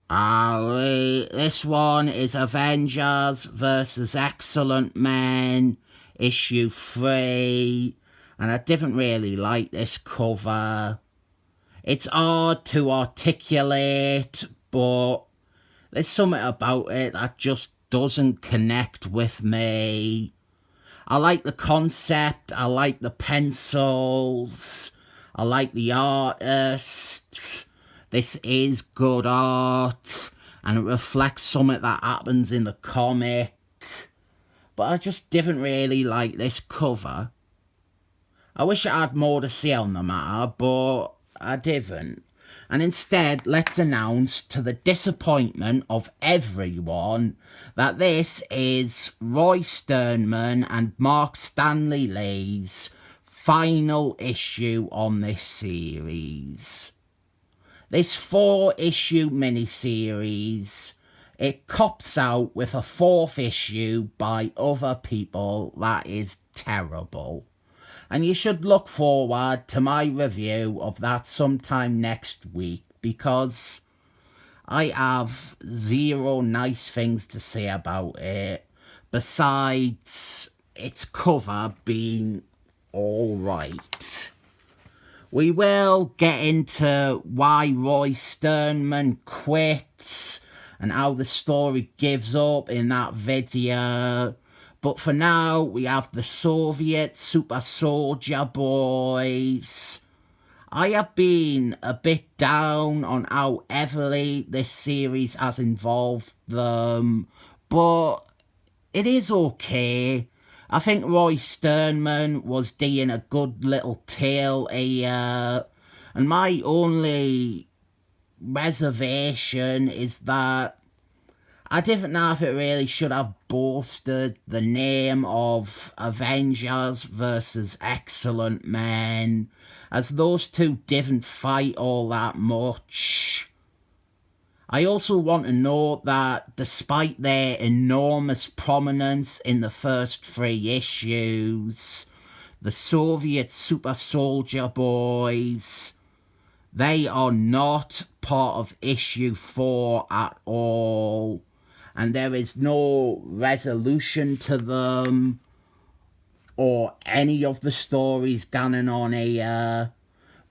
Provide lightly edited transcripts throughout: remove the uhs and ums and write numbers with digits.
This one is Avengers versus Excellent Men, issue 3, and I didn't really like this cover. It's hard to articulate, but there's something about it that just doesn't connect with me. I like the concept, I like the pencils, I like the artist. This is good art, and it reflects something that happens in the comic. But I just didn't really like this cover. I wish I had more to say on the matter, but I didn't. And instead, let's announce to the disappointment of everyone that this is Roy Sternman and Marc Stanley Lee's final issue on this series. This 4-issue miniseries, it cops out with a 4th issue by other people that is terrible. And you should look forward to my review of that sometime next week, because I have zero nice things to say about it, besides its cover being alright. We will get into why Roy Sternman quit and how the story gives up in that video. But for now, we have the Soviet Super Soldier Boys. I have been a bit down on how heavily this series has involved them, but it is okay. I think Roy Sternman was doing a good little tale here, and my only reservation is that I didn't know if it really should have boasted the name of Avengers versus Excellent Men, as those two didn't fight all that much. I also want to note that despite their enormous prominence in the first 3 issues, the Soviet Super Soldier Boys, they are not part of issue 4 at all, and there is no resolution to them or any of the stories going on here.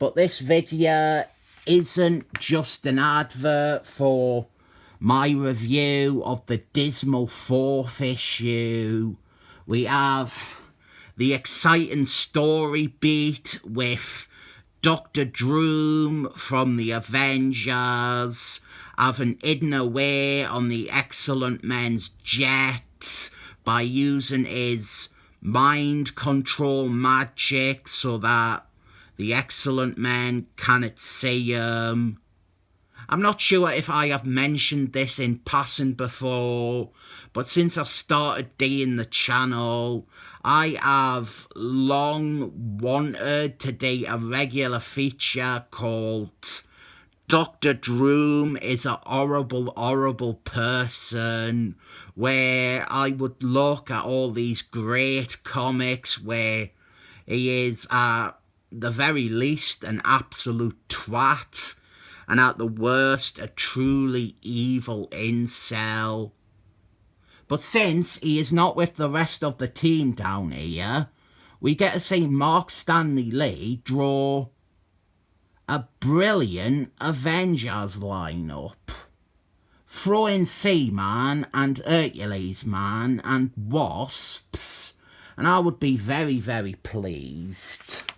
But this video isn't just an advert for my review of the dismal 4th issue. We have the exciting story beat with Dr. Doom from the Avengers having hidden away on the Excellent Men's jet by using his mind control magic so that the Excellent Men cannot see him. I'm not sure if I have mentioned this in passing before, but since I started doing the channel, I have long wanted to do a regular feature called Dr. Doom is a horrible, horrible person, where I would look at all these great comics where he is at the very least an absolute twat, and at the worst a truly evil incel. But since he is not with the rest of the team down here, we get to see Marc Stanley Lee draw a brilliant Avengers lineup. Throw in Seaman and Hercules Man and Wasps, and I would be very, very pleased.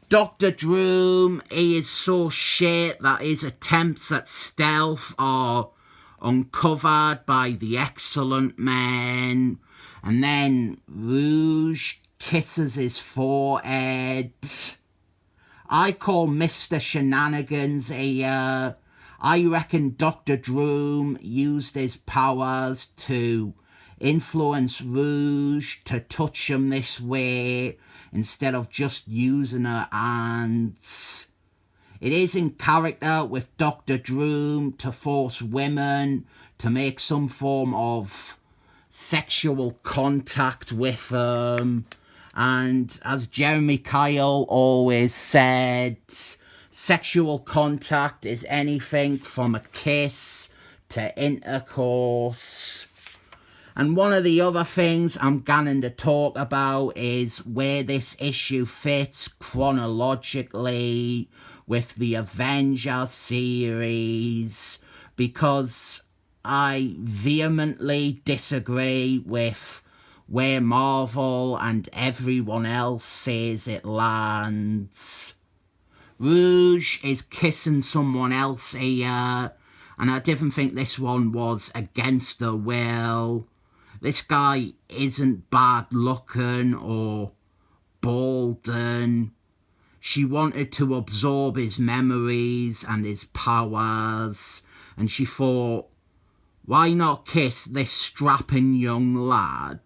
Dr. Doom, he is so shit that his attempts at stealth are uncovered by the Excellent Men, and then Rouge kisses his forehead. I call Mr. Shenanigans here. I reckon Dr. Doom used his powers to influence Rouge to touch him this way, instead of just using her hands. It is in character with Dr. Doom to force women to make some form of sexual contact with them. And as Jeremy Kyle always said, Sexual contact is anything from a kiss to intercourse. And one of the other things I'm going to talk about is where this issue fits chronologically with the Avengers series, because I vehemently disagree with where Marvel and everyone else says it lands. Rouge is kissing someone else here, and I didn't think this one was against her will. This guy isn't bad looking or balding. She wanted to absorb his memories and his powers, and she thought, why not kiss this strapping young lad?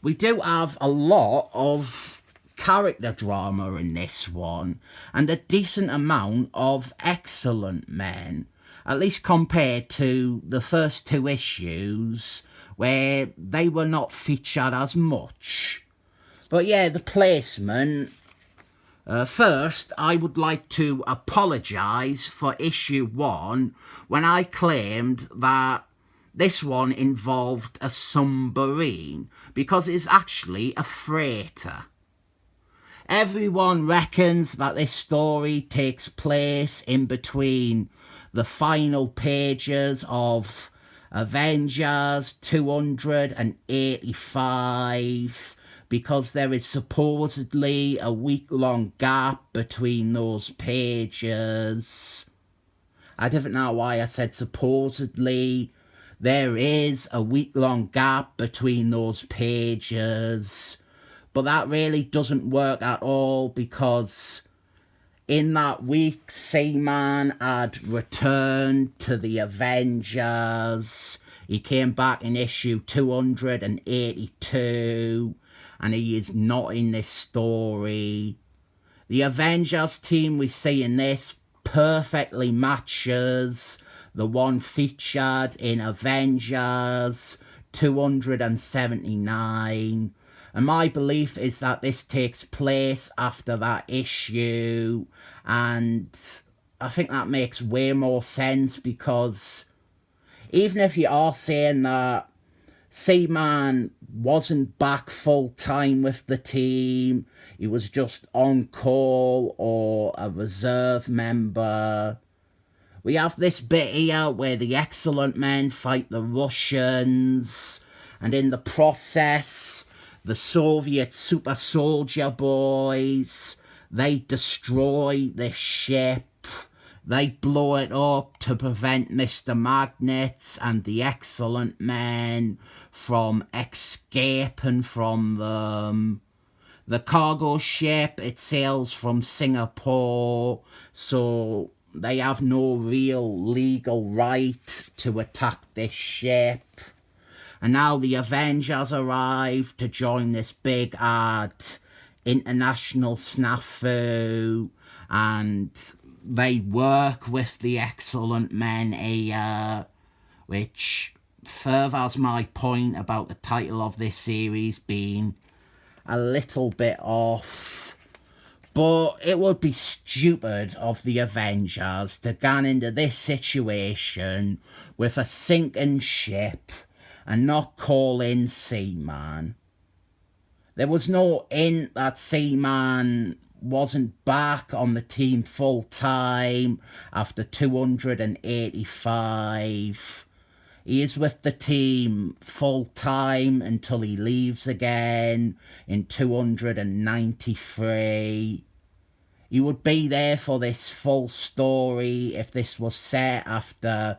We do have a lot of character drama in this one, and a decent amount of excellent men, at least compared to the first two issues, where they were not featured as much. But yeah, the placement. First, I would like to apologise for issue 1 when I claimed that this one involved a submarine, because it's actually a freighter. Everyone reckons that this story takes place in between the final pages of Avengers 285, because there is supposedly a week-long gap between those pages. I don't know why I said supposedly. There is a week-long gap between those pages, but that really doesn't work at all, because in that week, Seaman had returned to the Avengers. He came back in issue 282, and he is not in this story. The Avengers team we see in this perfectly matches the one featured in Avengers 279. And my belief is that this takes place after that issue, and I think that makes way more sense, because even if you are saying that Seaman wasn't back full time with the team, he was just on call or a reserve member, we have this bit here where the Excellent Men fight the Russians, and in the process, the Soviet super soldier boys, they destroy this ship. They blow it up to prevent Mr. Magnet and the Excellent Men from escaping from them. The cargo ship, it sails from Singapore, so they have no real legal right to attack this ship. And now the Avengers arrive to join this big international snafu, and they work with the Excellent Men here, which furthers my point about the title of this series being a little bit off. But it would be stupid of the Avengers to get into this situation with a sinking ship and not call in Seaman. There was no hint that Seaman wasn't back on the team full time after 285. He is with the team full time until he leaves again in 293. He would be there for this full story if this was set after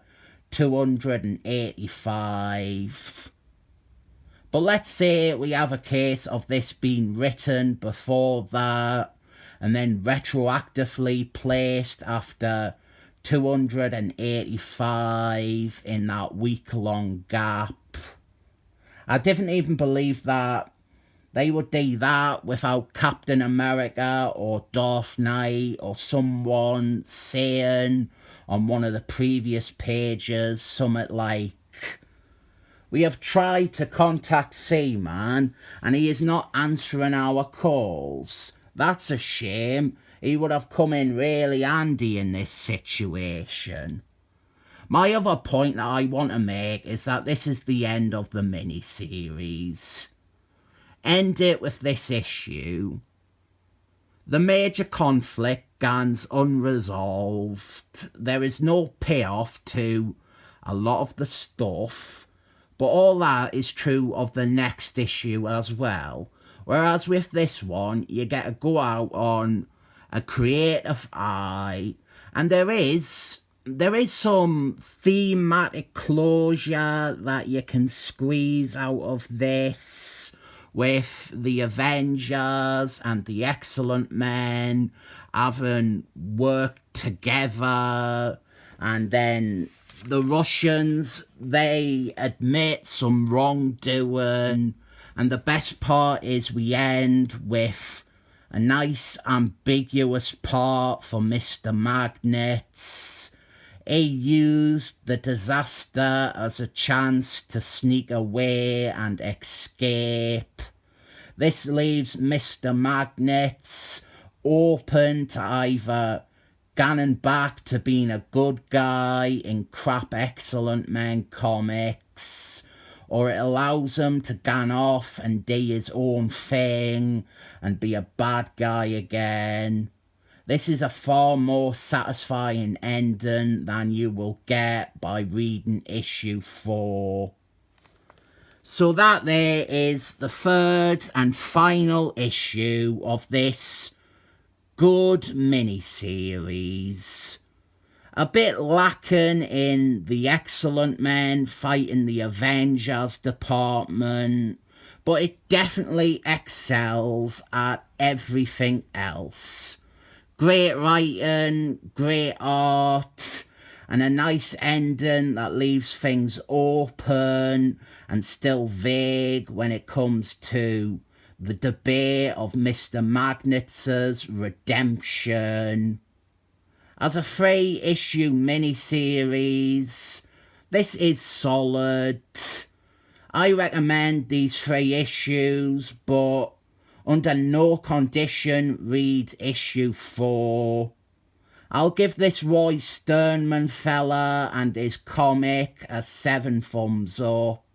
285. But let's say we have a case of this being written before that and then retroactively placed after 285 in that week-long gap. I didn't even believe that they would do that without Captain America or Darth Knight or someone saying on one of the previous pages something like, "We have tried to contact Seaman and he is not answering our calls. That's a shame. He would have come in really handy in this situation. My other point that I want to make is that this is the end of the miniseries. End it with this issue. The major conflict stands unresolved. There is no payoff to a lot of the stuff, but all that is true of the next issue as well. Whereas with this one, you get to go out on a creative eye, and there is some thematic closure that you can squeeze out of this, with the Avengers and the Excellent Men having worked together, and then the Russians, they admit some wrongdoing, and the best part is we end with a nice ambiguous part for Mr. Magnet. He used the disaster as a chance to sneak away and escape. This leaves Mr. Magnet open to either going back to being a good guy in crap Excellent Men comics, or it allows him to go off and do his own thing and be a bad guy again. This is a far more satisfying ending than you will get by reading issue 4. So that there is the third and final issue of this good miniseries. A bit lacking in the Excellent Men fighting the Avengers department, but it definitely excels at everything else. Great writing, great art, and a nice ending that leaves things open and still vague when it comes to the debate of Mr. Magnet's redemption. As a 3-issue miniseries, this is solid. I recommend these 3 issues, but under no condition read issue 4. I'll give this Roy Sternman fella and his comic a 7 thumbs up.